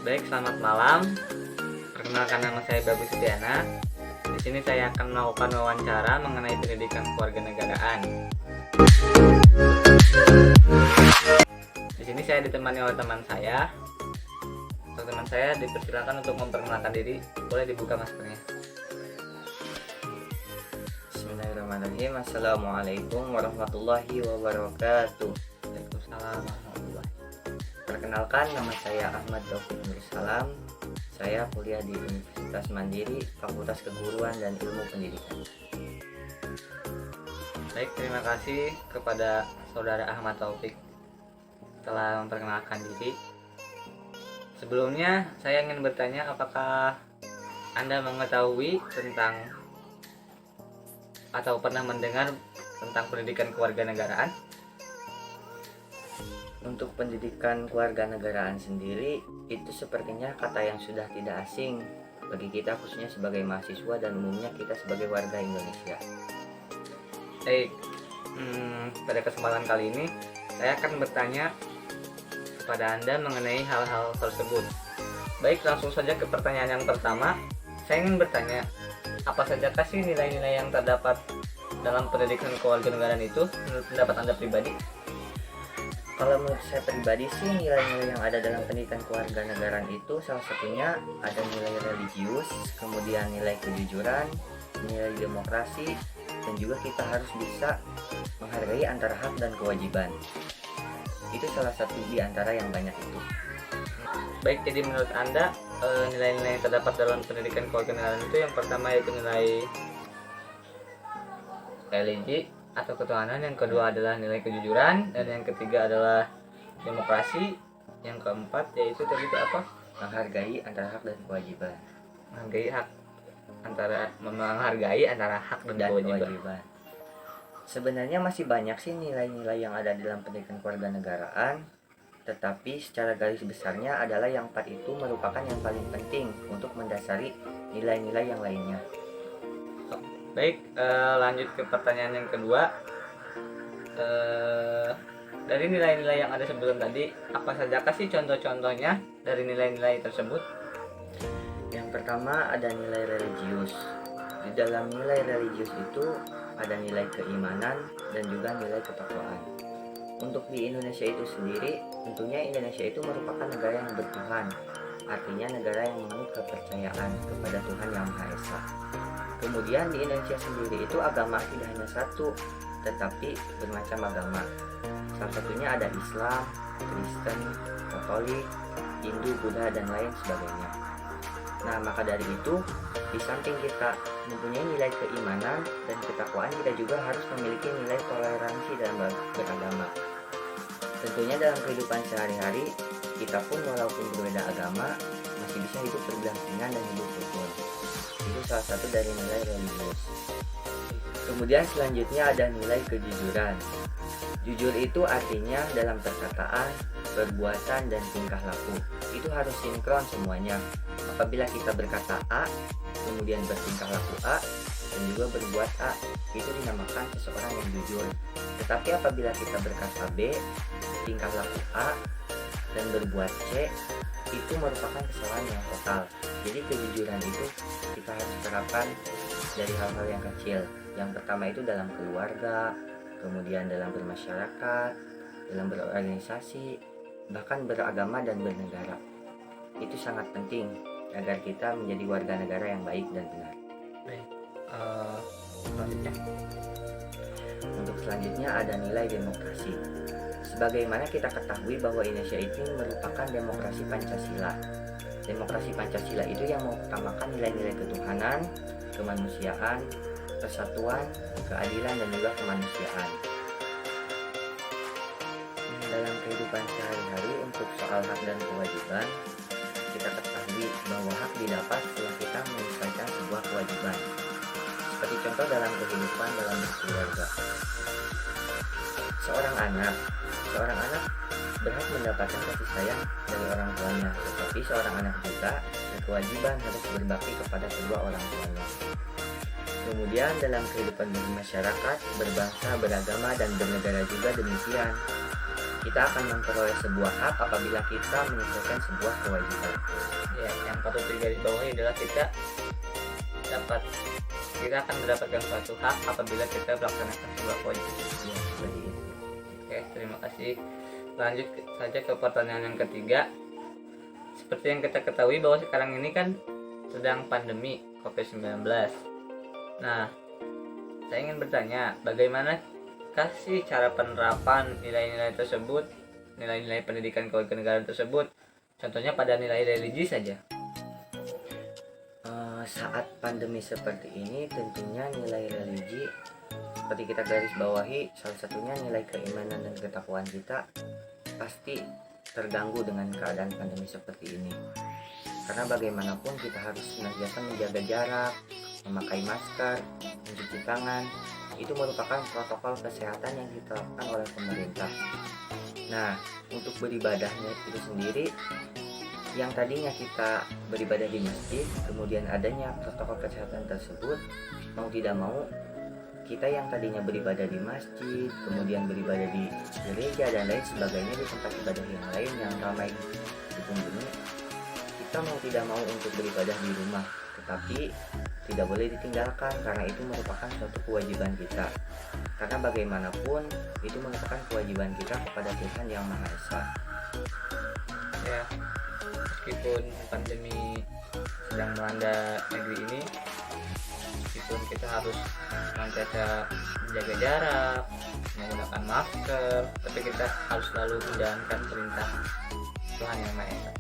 Baik, selamat malam. Perkenalkan, nama saya Babu Setiana. Di sini saya akan melakukan wawancara mengenai pendidikan kewarganegaraan. Di sini saya ditemani oleh teman saya. Untuk teman saya dipersilakan untuk memperkenalkan diri. Boleh dibuka maskernya. Bismillahirrahmanirrahim. Assalamualaikum warahmatullahi wabarakatuh. Waalaikumsalam warahmatullahi. Perkenalkan, nama saya Ahmad Taufik Nursalam. Saya kuliah di Universitas Mandiri, Fakultas Keguruan dan Ilmu Pendidikan. Baik, terima kasih kepada saudara Ahmad Taufik telah memperkenalkan diri. Sebelumnya saya ingin bertanya, apakah Anda mengetahui tentang atau pernah mendengar tentang pendidikan kewarganegaraan? Untuk pendidikan kewarganegaraan sendiri, itu sepertinya kata yang sudah tidak asing bagi kita, khususnya sebagai mahasiswa dan umumnya kita sebagai warga Indonesia. Baik, pada kesempatan kali ini saya akan bertanya kepada Anda mengenai hal-hal tersebut. Baik, langsung saja ke pertanyaan yang pertama. Saya ingin bertanya, apa sajakah sih nilai-nilai yang terdapat dalam pendidikan kewarganegaraan itu menurut pendapat Anda pribadi? Kalau menurut saya pribadi sih, nilai-nilai yang ada dalam pendidikan kewarganegaraan itu salah satunya ada nilai religius, kemudian nilai kejujuran, nilai demokrasi, dan juga kita harus bisa menghargai antara hak dan kewajiban. Itu salah satu di antara yang banyak itu. Baik, jadi menurut Anda nilai-nilai yang terdapat dalam pendidikan kewarganegaraan itu yang pertama yaitu nilai religi atau ketuhanan, yang kedua adalah nilai kejujuran, dan yang ketiga adalah demokrasi, yang keempat yaitu tadi itu apa? Menghargai antara hak dan kewajiban. Menghargai antara hak dan kewajiban. Sebenarnya masih banyak sih nilai-nilai yang ada dalam pendidikan kewarganegaraan, tetapi secara garis besarnya adalah yang 4 itu merupakan yang paling penting untuk mendasari nilai-nilai yang lainnya. Baik, lanjut ke pertanyaan yang kedua. Dari nilai-nilai yang ada sebelum tadi, apa sajakah sih contoh-contohnya dari nilai-nilai tersebut? Yang pertama ada nilai religius. Di dalam nilai religius itu ada nilai keimanan dan juga nilai ketakwaan. Untuk di Indonesia itu sendiri, tentunya Indonesia itu merupakan negara yang bertuhan, artinya negara yang menganut kepercayaan kepada Tuhan Yang Maha Esa. Kemudian di Indonesia sendiri itu agama tidak hanya satu, tetapi bermacam agama. Salah satunya ada Islam, Kristen, Katolik, Hindu, Buddha, dan lain sebagainya. Nah, maka dari itu, di samping kita mempunyai nilai keimanan dan ketakwaan, kita juga harus memiliki nilai toleransi dalam beragama. Tentunya dalam kehidupan sehari-hari, kita pun walaupun berbeda agama, masih bisa hidup berdampingan dan hidup rukun. Itu salah satu dari nilai religius. Kemudian selanjutnya ada nilai kejujuran. Jujur itu artinya dalam perkataan, perbuatan, dan tingkah laku. Itu harus sinkron semuanya. Apabila kita berkata A, kemudian bertingkah laku A, dan juga berbuat A, itu dinamakan seseorang yang jujur. Tetapi apabila kita berkata B, tingkah laku A, dan berbuat C, itu merupakan kesalahan yang total. Jadi kejujuran itu kita harus terapkan dari hal-hal yang kecil. Yang pertama itu dalam keluarga, kemudian dalam bermasyarakat, dalam berorganisasi, bahkan beragama dan bernegara. Itu sangat penting agar kita menjadi warga negara yang baik dan benar. Baik, selanjutnya. Untuk selanjutnya ada nilai demokrasi. Sebagaimana kita ketahui bahwa Indonesia itu merupakan demokrasi Pancasila. Demokrasi Pancasila itu yang mengutamakan nilai-nilai ketuhanan, kemanusiaan, persatuan, keadilan, dan juga kemanusiaan. Dalam kehidupan sehari-hari untuk soal hak dan kewajiban, kita ketahui bahwa hak didapat setelah kita menyelesaikan sebuah kewajiban. Seperti contoh dalam kehidupan dalam berkeluarga. Seorang anak berhak mendapatkan kasih sayang dari orang tuanya, tetapi seorang anak juga berkewajiban harus berbakti kepada kedua orang tuanya. Kemudian dalam kehidupan bermasyarakat, berbangsa, beragama, dan bernegara juga demikian. kita akan memperoleh sebuah hak apabila kita menyelesaikan sebuah kewajiban. Ya, yang patut digarisbawahi adalah kita akan mendapatkan suatu hak apabila kita melaksanakan sebuah kewajiban. Ya, seperti itu. Oke, terima kasih. Lanjut saja ke pertanyaan yang ketiga. Seperti yang kita ketahui bahwa sekarang ini kan sedang pandemi COVID-19. Nah, saya ingin bertanya, bagaimana sih cara penerapan nilai-nilai tersebut, nilai-nilai pendidikan kewarganegaraan tersebut, contohnya pada nilai religi saja. Saat pandemi seperti ini, tentunya nilai religi seperti kita garis bawahi, salah satunya nilai keimanan dan ketakwaan kita pasti terganggu dengan keadaan pandemi seperti ini. Karena bagaimanapun kita harus senantiasa menjaga jarak, memakai masker, mencuci tangan. Itu merupakan protokol kesehatan yang diterapkan oleh pemerintah. Nah, untuk beribadahnya itu sendiri, yang tadinya kita beribadah di masjid, kemudian adanya protokol kesehatan tersebut, mau tidak mau kita yang tadinya beribadah di masjid, kemudian beribadah di gereja dan lain sebagainya, di tempat ibadah yang lain yang ramai dikunjungi, kita mau tidak mau untuk beribadah di rumah, tetapi tidak boleh ditinggalkan karena itu merupakan suatu kewajiban kita. Karena bagaimanapun itu merupakan kewajiban kita kepada Tuhan Yang Maha Esa. Ya, meskipun pandemi sedang melanda negeri ini, meskipun kita harus senantiasa menjaga jarak, menggunakan masker, tapi kita harus selalu menjalankan perintah Tuhan Yang Maha Esa.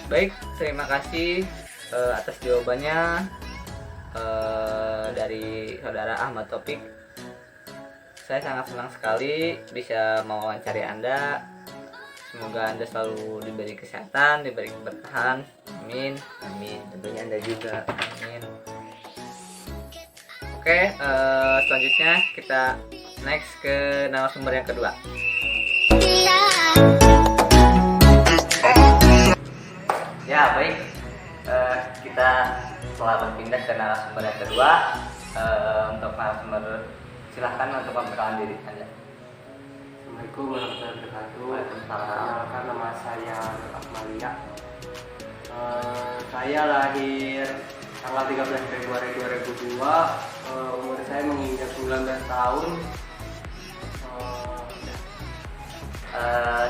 Baik, terima kasih atas jawabannya dari saudara Ahmad Taufik. Saya sangat senang sekali bisa mewawancari Anda. Semoga Anda selalu diberi kesehatan, diberi keberkahan. Amin. Amin. Tentunya Anda juga. Amin. Oke, selanjutnya kita next ke narasumber yang kedua. Ya, baik. Kita telah berpindah ke narasumber yang kedua. Untuk narasumber, silahkan untuk memperkenalkan diri Anda. Assalamualaikum warahmatullahi wabarakatuh. Waalaikumsalam. Perkenalkan, nama saya Akmalia. Saya lahir tanggal 13 Februari 2002. Umur saya menginjak 19 tahun.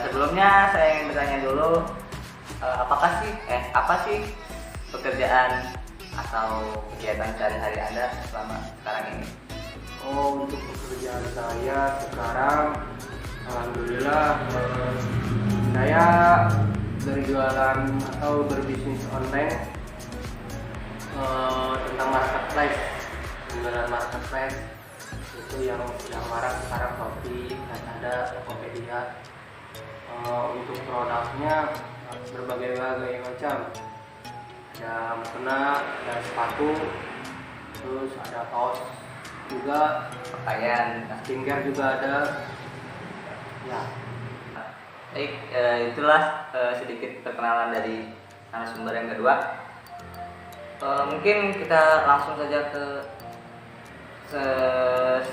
Sebelumnya saya ingin bertanya dulu, apa sih pekerjaan atau kegiatan sehari-hari Anda selama sekarang ini? Untuk pekerjaan saya sekarang, alhamdulillah, saya berjualan atau berbisnis online tentang marketplace. Jualan marketplace itu yang sedang marak sekarang, Shopee, Lazada, Tokopedia. Untuk produknya berbagai macam, ada mukena, ada sepatu, terus ada kaos juga, Pakaian. skincare juga ada. Ya, Baik, itulah sedikit perkenalan dari narasumber yang kedua. Mungkin kita langsung saja ke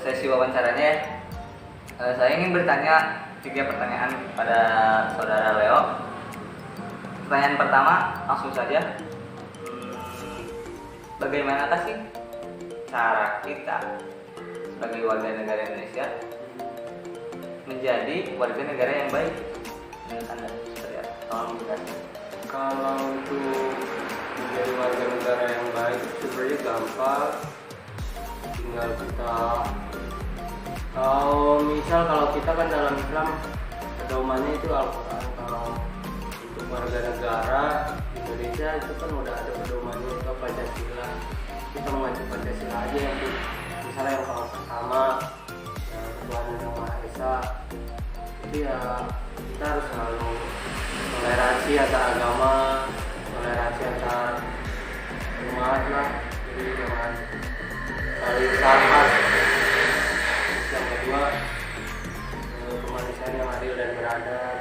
sesi wawancaranya ya. Saya ingin bertanya 3 pertanyaan kepada saudara Leo. Pertanyaan pertama, langsung saja. Bagaimanakah sih cara kita sebagai warga negara Indonesia menjadi warga negara yang baik? Menurut Anda seperti apa? Tolong dijelaskan. kalau untuk menjadi warga negara yang baik sebenarnya gampang. Tinggal kita, kalau kita kan dalam Islam pedomannya itu Al-Quran. Kalau untuk warga negara Indonesia itu kan udah ada pedomannya, itu Pancasila. Kita mengacu Pancasila aja yang misalnya yang pertama, Tuhan Yang Maha Esa. Jadi ya kita harus selalu toleransi antar agama, toleransi antar umat lah. Jadi jangan saling salah. Yang kedua, kemanusiaan yang adil dan beradab.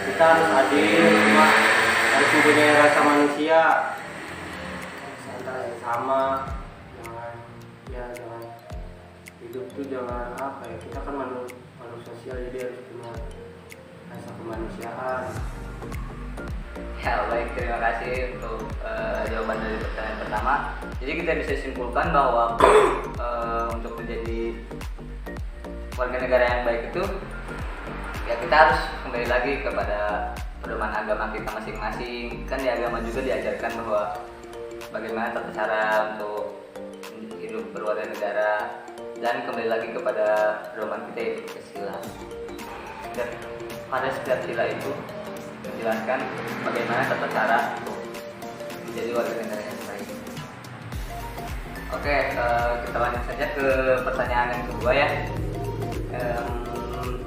Kita harus adil, cuma harus mempunyai rasa manusia, antara yang sama. Jangan hidup tuh jangan kita kan sosial, jadi harus punya rasa kemanusiaan. Ya baik, terima kasih untuk jawaban dari pertanyaan pertama. Jadi kita bisa simpulkan bahwa untuk menjadi warga negara yang baik itu ya kita harus kembali lagi kepada pedoman agama kita masing-masing. Kan di agama juga diajarkan bahwa bagaimana tata cara untuk hidup berwarga negara, dan kembali lagi kepada pedoman kita yaitu sila. Dan pada setiap sila itu menjelaskan bagaimana tata cara untuk menjadi warga negara yang baik. Oke, kita lanjut saja ke pertanyaan yang kedua ya.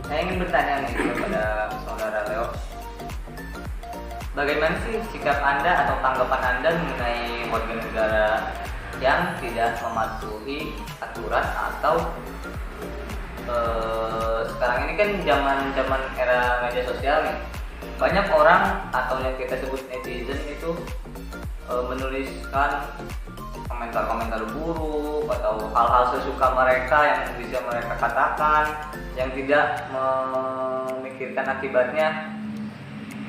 Saya ingin bertanya nih kepada saudara Leo, bagaimana sih sikap Anda atau tanggapan Anda mengenai warga negara yang tidak mematuhi aturan atau sekarang ini kan zaman era media sosial nih, banyak orang atau yang kita sebut netizen itu menuliskan komentar-komentar buruk atau hal-hal sesuka mereka yang bisa mereka katakan yang tidak memikirkan akibatnya.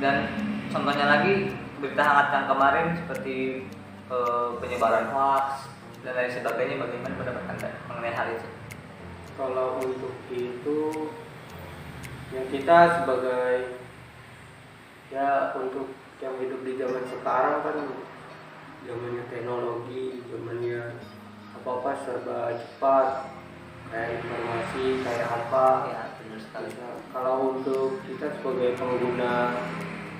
Dan contohnya lagi berita hangat yang kemarin seperti penyebaran hoax dan lain sebagainya. Bagaimana pendapat Anda mengenai hal itu? Kalau untuk itu, yang kita sebagai ya untuk yang hidup di zaman sekarang kan zamannya teknologi, zamannya apa-apa serba cepat, kayak informasi kayak apa. Ya, benar sekali. Kalau untuk kita sebagai pengguna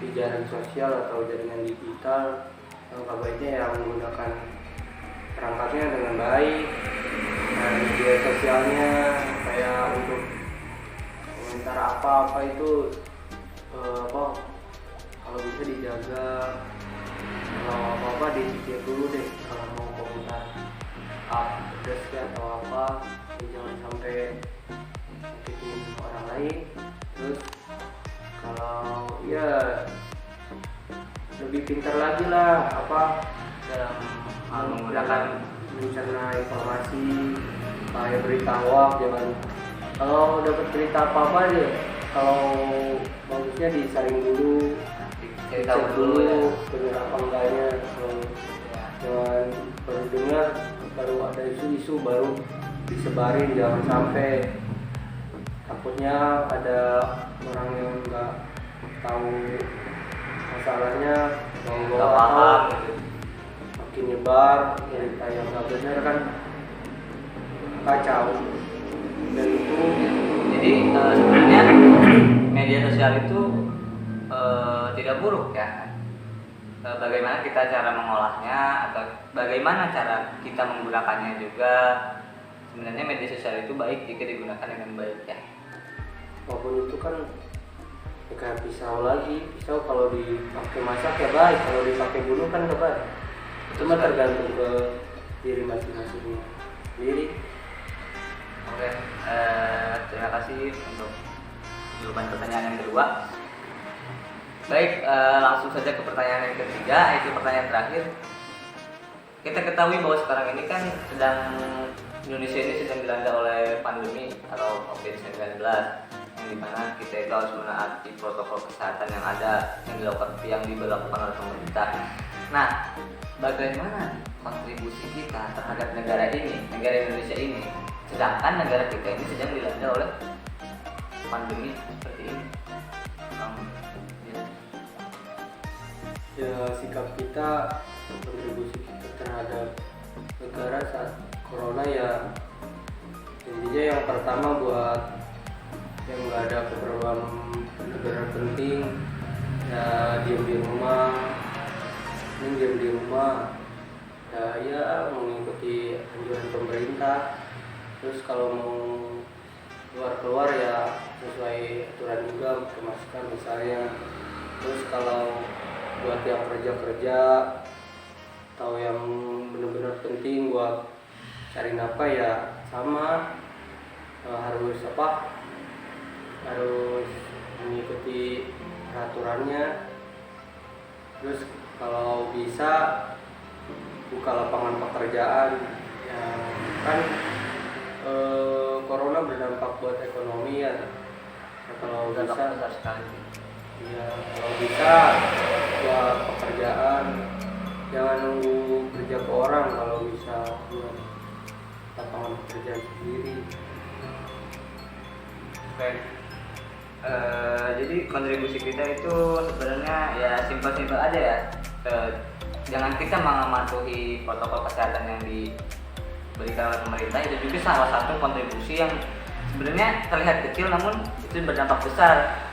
di jaring sosial atau jaringan digital, langkah baiknya yang menggunakan perangkatnya dengan baik, dan media sosialnya kayak untuk komentar apa-apa itu kalau bisa dijaga. Kalau apa-apa dipikir dulu deh, kalau mau komentar pedas atau apa, jangan sampai nyakitin orang lain. Terus kalau ya lebih pintar lagi lah Dalam hal menggunakan mencerna informasi, kayak berita hoax. Jangan kalau dapat berita apa aja, kalau bagusnya disaring dulu, cerita cek dulu ya. benar apa enggaknya. Jangan baru dengar baru ada isu-isu baru disebarin, jangan sampai takutnya ada orang yang nggak tahu masalahnya Nggak paham gitu. makin nyebar berita yang nggak benar, kan kacau. Dan itu Jadi sebenarnya media sosial itu tidak buruk ya. Bagaimana kita cara mengolahnya atau bagaimana cara kita menggunakannya juga, sebenarnya media sosial itu baik jika digunakan dengan baik ya. walaupun itu kan kayak pisau lagi, pisau kalau dipakai masak ya baik, kalau dipakai bunuh kan nggak baik. Itu mah tergantung ke diri masing-masing sendiri. Oke, terima kasih untuk jawaban pertanyaan yang kedua. Baik, langsung saja ke pertanyaan yang ketiga, yaitu pertanyaan terakhir. Kita ketahui bahwa sekarang ini kan Indonesia ini sedang dilanda oleh pandemi atau COVID-19, yang dimana kita itu harus menaati protokol kesehatan yang ada, yang diberlakukan oleh pemerintah. Nah, bagaimana kontribusi kita terhadap negara Indonesia ini, sedangkan negara kita ini sedang dilanda oleh pandemi seperti ini? Ya, sikap kita, kontribusi kita terhadap negara saat corona ya intinya yang pertama buat yang nggak ada keperluan negara penting ya diam di rumah, ya mengikuti anjuran pemerintah. Terus kalau mau keluar ya sesuai aturan juga, pakai masker misalnya. Terus kalau buat yang kerja atau yang benar-benar penting buat cari nafkah ya sama, harus mengikuti peraturannya. Terus kalau bisa buka lapangan pekerjaan ya, kan corona berdampak buat ekonomi ya, Ya, kalau Berdampak bisa, besar sekali. ya kalau bisa buat pekerjaan, jangan nunggu kerja ke orang, kalau bisa buat lapangan pekerjaan sendiri. Oke. Jadi kontribusi kita itu sebenarnya ya simpel-simpel aja ya. Jangan kita mematuhi protokol kesehatan yang diberikan oleh pemerintah, itu juga salah satu kontribusi yang sebenarnya terlihat kecil namun itu berdampak besar.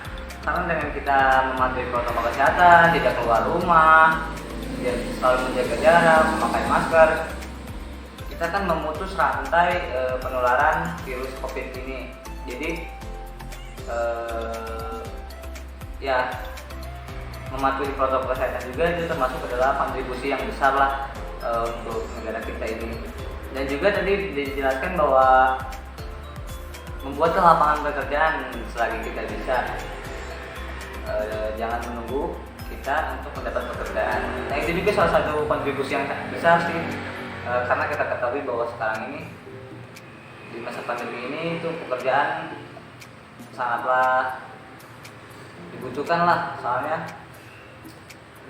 Karena dengan kita mematuhi protokol kesehatan, tidak keluar rumah, ya, selalu menjaga jarak, memakai masker, kita kan memutus rantai penularan virus COVID ini. Jadi ya mematuhi protokol kesehatan juga itu termasuk adalah kontribusi yang besar lah untuk negara kita ini. Dan juga tadi dijelaskan bahwa membuat lapangan pekerjaan selagi kita bisa. Jangan menunggu kita untuk mendapat pekerjaan. Nah itu juga salah satu kontribusi yang sangat besar sih, karena kita ketahui bahwa sekarang ini di masa pandemi ini itu pekerjaan sangatlah dibutuhkan lah, soalnya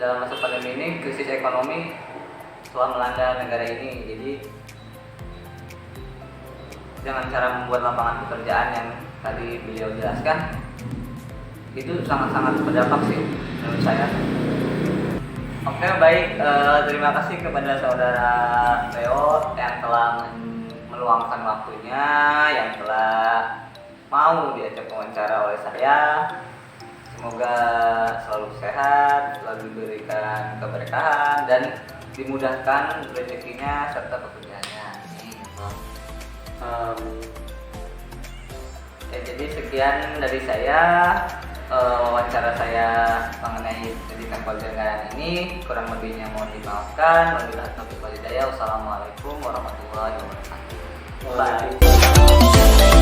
dalam masa pandemi ini krisis ekonomi telah melanda negara ini. Jadi dengan cara membuat lapangan pekerjaan yang tadi beliau jelaskan itu sangat-sangat berdampak sih menurut saya. Oke, baik, terima kasih kepada saudara Leo yang telah meluangkan waktunya, yang telah mau diajak wawancara oleh saya. Semoga selalu sehat, selalu diberikan keberkahan dan dimudahkan rezekinya serta pekerjaannya. Ya, jadi sekian dari saya. Wawancara saya mengenai pendidikan kewarganegaraan ini, kurang lebihnya mohon dimaafkan. Wabillahi taufiq wal hidayah. Wassalamualaikum warahmatullahi wabarakatuh. Waalaikumsalam.